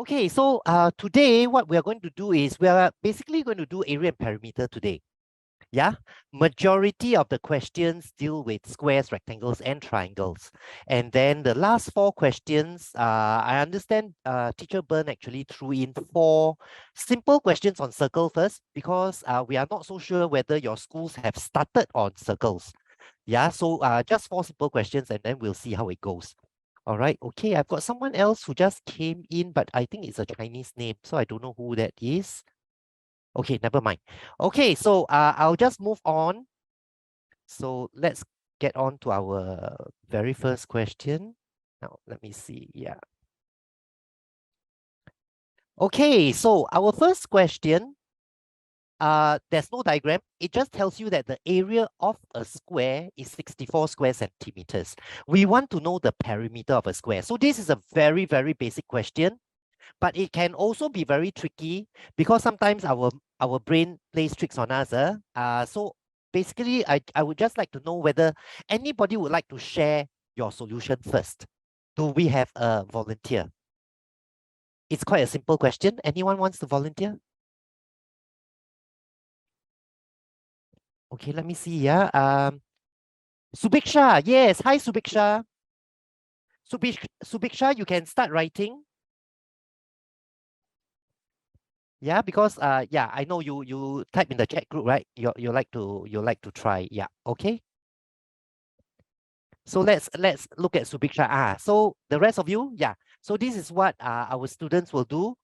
Okay, so today what we are going to do is we are basically going to do area and perimeter today. Yeah, majority of the questions deal with squares, rectangles, and triangles. And then the last 4 questions, I understand Teacher Byrne actually threw in 4 simple questions on circle first because we are not so sure whether your schools have started on circles. Yeah, so just 4 simple questions and then we'll see how it goes. All right, okay, I've got someone else who just came in, but I think it's a Chinese name, so I don't know who that is. Okay, never mind. Okay, so I'll just move on. So let's get on to our very first question. Now, let me see. Yeah. Okay, so our first question, there's no diagram. It just tells you that the area of a square is 64 square centimeters. We want to know the perimeter of a square. So this is a very, very basic question, but it can also be very tricky because sometimes our brain plays tricks on us. So basically, I would just like to know whether anybody would like to share your solution first. Do we have a volunteer? It's quite a simple question. Anyone wants to volunteer? Okay, let me see. Yeah. Subiksha. Yes. Hi, Subiksha. Subiksha, you can start writing. Yeah, because yeah, I know you type in the chat group, right? You like to try. Yeah, okay. So let's look at Subiksha. So the rest of you, yeah. So this is what our students will do.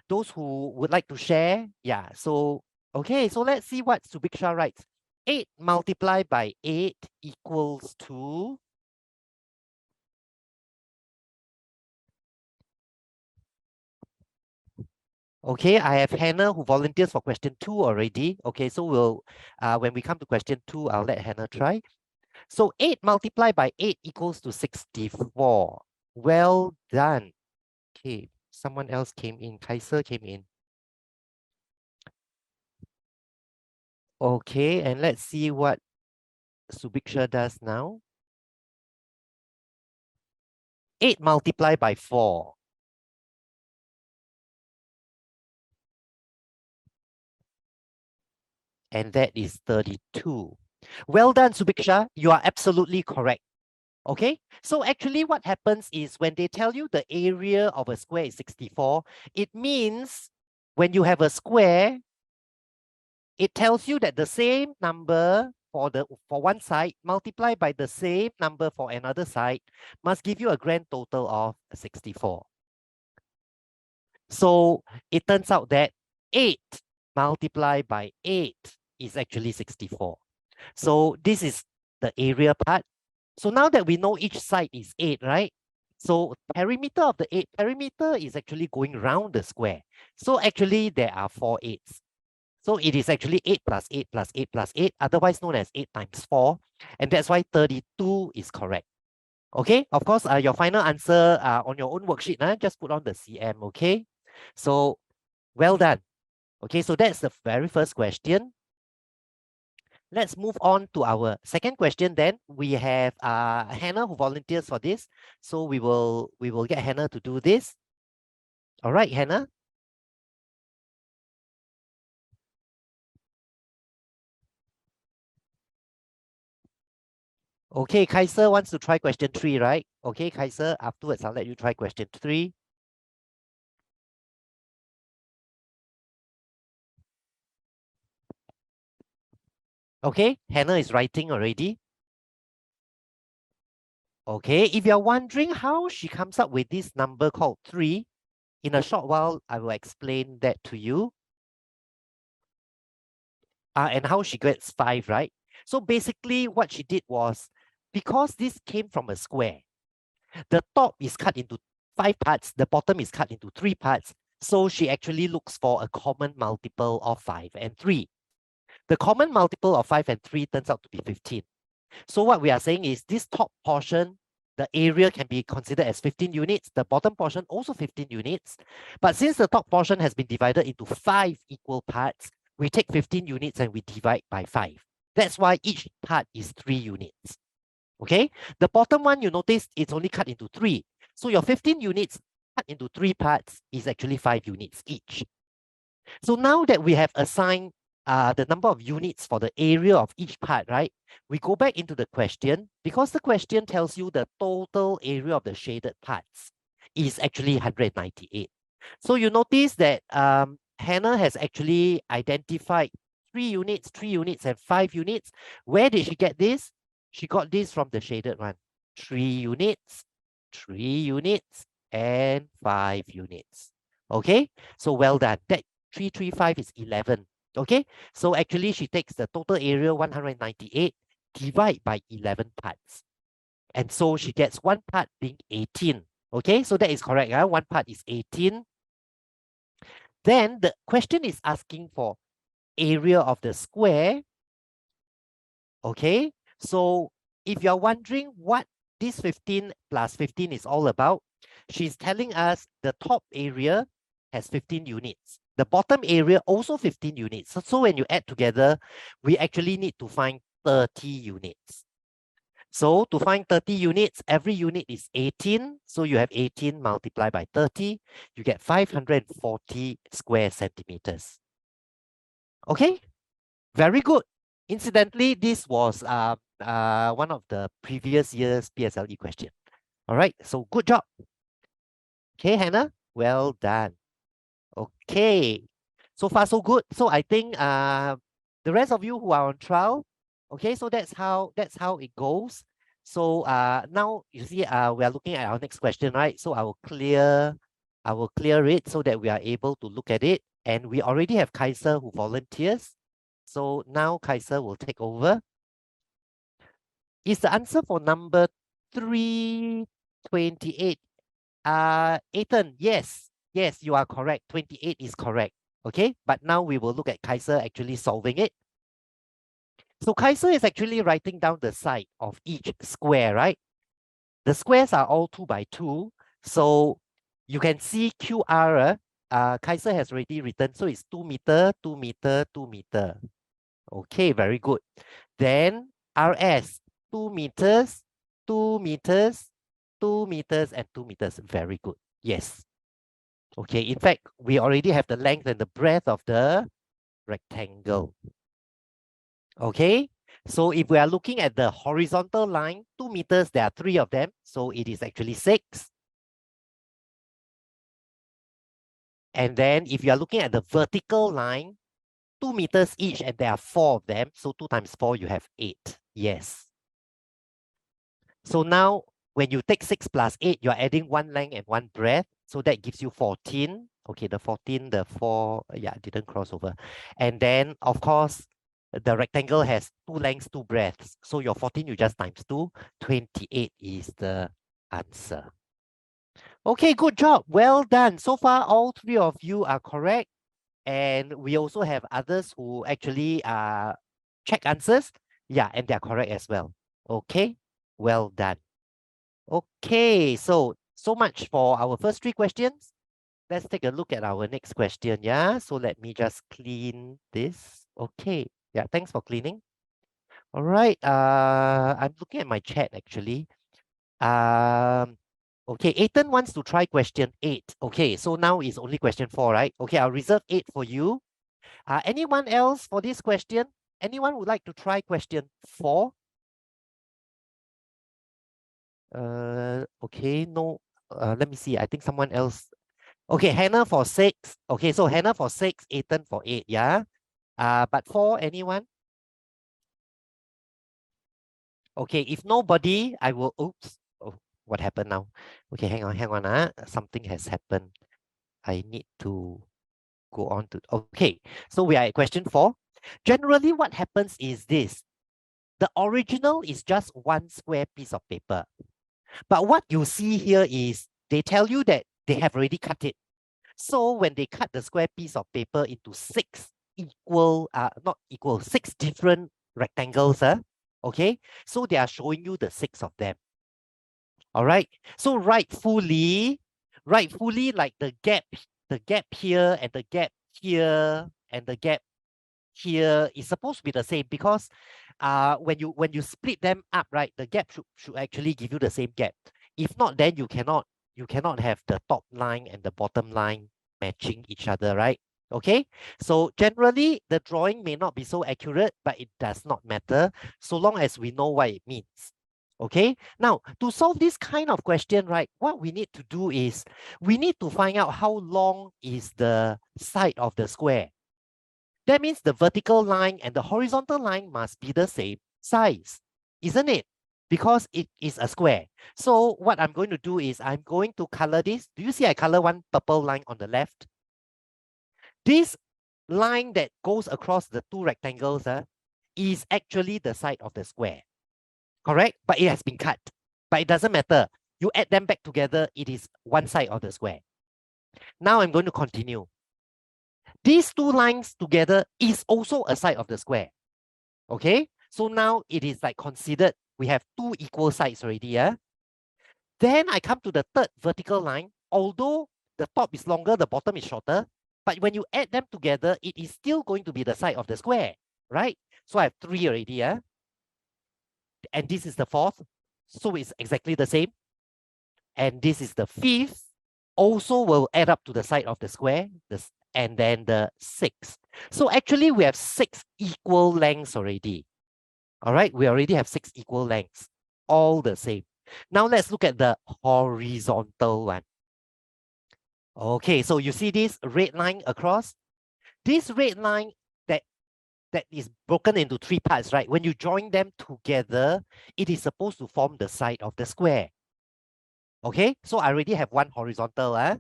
Those who would like to share, yeah. So okay, so let's see what Subiksha writes. 8 multiplied by 8 equals to. Okay, I have Hannah who volunteers for question 2 already. Okay, so we'll when we come to question 2, I'll let Hannah try. So 8 multiplied by 8 equals to 64. Well done. Okay, someone else came in. Kaiser came in. Okay, and let's see what Subiksha does now. 8 multiplied by 4. And that is 32. Well done, Subiksha. You are absolutely correct. Okay, so actually what happens is when they tell you the area of a square is 64, it means when you have a square, it tells you that the same number for one side multiplied by the same number for another side must give you a grand total of 64. So it turns out that 8 multiplied by 8 is actually 64. So this is the area part. So now that we know each side is 8, right? So perimeter of the 8, perimeter is actually going round the square. So actually there are 4 8s. So it is actually 8 plus 8 plus 8 plus 8, otherwise known as 8 times 4. And that's why 32 is correct. Okay, of course, your final answer on your own worksheet, just put on the CM, okay? So well done. Okay, so that's the very first question. Let's move on to our second question then. We have Hannah who volunteers for this. So we will get Hannah to do this. All right, Hannah. Okay, Kaiser wants to try question 3, right? Okay, Kaiser, afterwards I'll let you try question 3. Okay, Hannah is writing already. Okay, if you're wondering how she comes up with this number called 3, in a short while, I will explain that to you. And how she gets 5, right? So basically what she did was, because this came from a square, the top is cut into 5 parts, the bottom is cut into 3 parts. So she actually looks for a common multiple of 5 and 3. The common multiple of 5 and 3 turns out to be 15. So what we are saying is this top portion, the area can be considered as 15 units, the bottom portion also 15 units. But since the top portion has been divided into 5 equal parts, we take 15 units and we divide by 5. That's why each part is 3 units. Okay, the bottom one, you notice it's only cut into 3. So your 15 units cut into 3 parts is actually 5 units each. So now that we have assigned the number of units for the area of each part, right? We go back into the question because the question tells you the total area of the shaded parts is actually 198. So you notice that Hannah has actually identified 3 units, and 5 units. Where did she get this? She got this from the shaded one. 3 units, 3 units, and 5 units. Okay, so well done. That 335 is 11. Okay, so actually she takes the total area 198, divide by 11 parts. And so she gets one part being 18. Okay, so that is correct. One part is 18. Then the question is asking for area of the square. Okay, so if you're wondering what this 15 plus 15 is all about, she's telling us the top area has 15 units. The bottom area also 15 units. So when you add together, we actually need to find 30 units. So to find 30 units, every unit is 18. So you have 18 multiplied by 30. You get 540 square centimeters. Okay, very good. Incidentally, this was one of the previous year's PSLE question. All right, so good job. Okay, Hannah, well done. Okay, so far so good. So I think the rest of you who are on trial, okay, so that's how it goes. So now you see we are looking at our next question, right? So I will clear it so that we are able to look at it. And we already have Kaiser who volunteers. So now Kaiser will take over. Is the answer for number 328? Ethan, yes, you are correct. 28 is correct. Okay, but now we will look at Kaiser actually solving it. So Kaiser is actually writing down the side of each square, right? The squares are all 2 by 2. So you can see QR, Kaiser has already written. So it's 2 meter, 2 meter, 2 meter. Okay, very good. Then RS, 2 meters, 2 meters, 2 meters, and 2 meters. Very good. Yes. Okay, in fact, we already have the length and the breadth of the rectangle. Okay, so if we are looking at the horizontal line, 2 meters, there are 3 of them. So it is actually 6. And then if you are looking at the vertical line, 2 meters each, and there are 4 of them. So 2 times 4, you have 8. Yes. So now when you take 6 plus 8, you're adding 1 length and 1 breadth. So that gives you 14. Okay, the 14, the 4, yeah, didn't cross over. And then, of course, the rectangle has 2 lengths, 2 breadths. So your 14, you just times 2. 28 is the answer. Okay, good job. Well done. So far, all 3 of you are correct. And we also have others who actually check answers. Yeah, and they're correct as well. Okay, well done. Okay, so much for our first 3 questions. Let's take a look at our next question. Yeah, so let me just clean this. Okay, yeah, thanks for cleaning. All right, I'm looking at my chat actually. Okay, Ethan wants to try question 8. Okay, so now is only question 4, right? Okay, I'll reserve 8 for you. Anyone else for this question? Anyone would like to try question 4? Okay, no. Let me see. I think someone else. Okay, Hannah for 6. Okay, so Hannah for 6, Ethan for 8. Yeah. But 4, anyone? Okay, if nobody, I will. Oops. Oh, what happened now? Okay, hang on. Something has happened. I need to go on to. Okay, so we are at question 4. Generally, what happens is this. The original is just 1 square piece of paper. But what you see here is they tell you that they have already cut it. So when they cut the square piece of paper into 6 6 different rectangles, okay? So they are showing you the 6 of them. All right. So rightfully, like the gap here and the gap here and the gap here is supposed to be the same because when you split them up, right, the gap should actually give you the same gap. If not, then you cannot you cannot have the top line and the bottom line matching each other, right? Okay, so generally the drawing may not be so accurate, but it does not matter so long as we know what it means. Okay, now to solve this kind of question, right, what we need to do is we need to find out how long is the side of the square. That means the vertical line and the horizontal line must be the same size, isn't it? Because it is a square. So what I'm going to do is I'm going to color this. Do you see I color one purple line on the left? This line that goes across the two rectangles is actually the side of the square. Correct? But it has been cut. But it doesn't matter. You add them back together, it is one side of the square. Now I'm going to continue. These two lines together is also a side of the square. Okay? So now it is like considered we have two equal sides already. Yeah? Then I come to the third vertical line. Although the top is longer, the bottom is shorter. But when you add them together, it is still going to be the side of the square, right? So I have three already, yeah? And this is the fourth. So it's exactly the same. And this is the fifth. Also will add up to the side of the square. And then the sixth. So actually we have 6 equal lengths already. All right, we already have 6 equal lengths. All the same. Now let's look at the horizontal one. Okay, so you see this red line across? This red line that is broken into 3 parts, right? When you join them together, it is supposed to form the side of the square. Okay, so I already have one horizontal.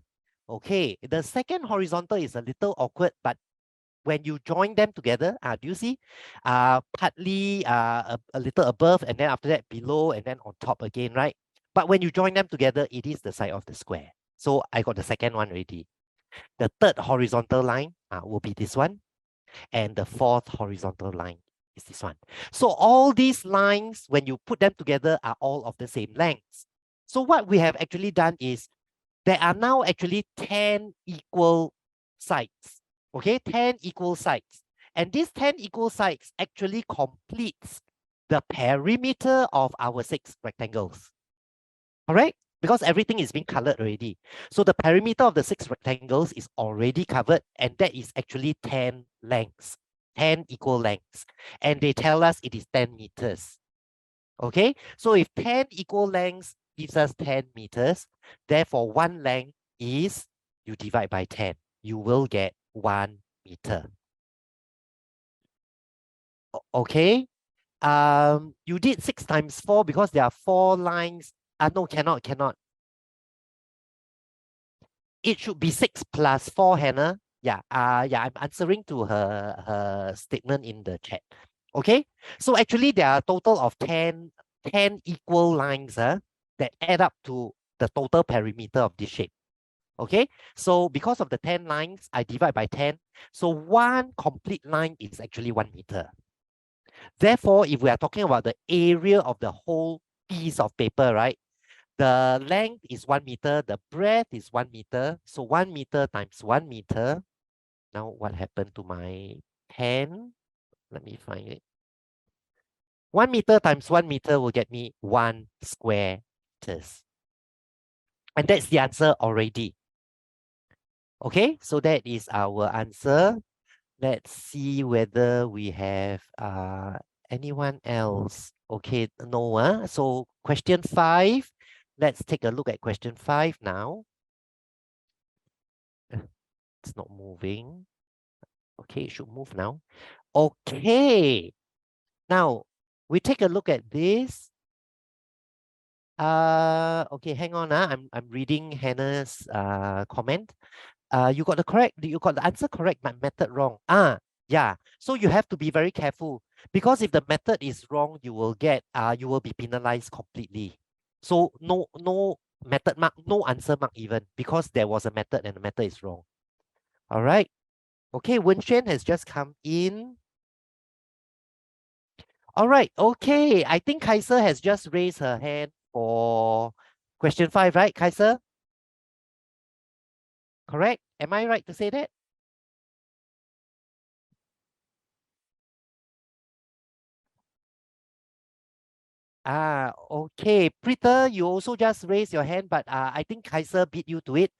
Okay, the second horizontal is a little awkward, but when you join them together, do you see? Partly a little above, and then after that below, and then on top again, right? But when you join them together, it is the side of the square. So I got the second one already. The third horizontal line will be this one. And the fourth horizontal line is this one. So all these lines, when you put them together, are all of the same length. So what we have actually done is there are now actually 10 equal sides. Okay, 10 equal sides. And these 10 equal sides actually completes the perimeter of our 6 rectangles. All right? Because everything is being colored already. So the perimeter of the 6 rectangles is already covered, and that is actually 10 lengths, 10 equal lengths. And they tell us it is 10 meters. Okay, so if 10 equal lengths gives us 10 meters, therefore one length is, you divide by 10, you will get 1 meter. Okay, you did 6 times 4 because there are 4 lines. No, cannot. It should be 6 plus 4, Hannah. Yeah, I'm answering to her statement in the chat. Okay, so actually there are a total of 10 equal lines that add up to the total perimeter of this shape. Okay, so because of the 10 lines, I divide by 10. So one complete line is actually 1 meter. Therefore, if we are talking about the area of the whole piece of paper, right? The length is 1 meter, the breadth is 1 meter. So 1 meter times 1 meter. Now what happened to my pen? Let me find it. 1 meter times 1 meter will get me 1 square meters. And that's the answer already. Okay, so that is our answer. Let's see whether we have anyone else. Okay, no. So question 5. Let's take a look at question 5 now. It's not moving. Okay, it should move now. Okay. Now, we take a look at this. Okay, hang on. I'm reading Hannah's comment. You got the answer correct, but method wrong. Yeah. So you have to be very careful because if the method is wrong, you will be penalized completely. So no method mark, no answer mark even because there was a method and the method is wrong. All right. Okay, Wenshen has just come in. All right. Okay. I think Kaiser has just raised her hand for question 5, right, Kaiser? Correct? Am I right to say that? Okay. Peter, you also just raise your hand, but I think Kaiser beat you to it.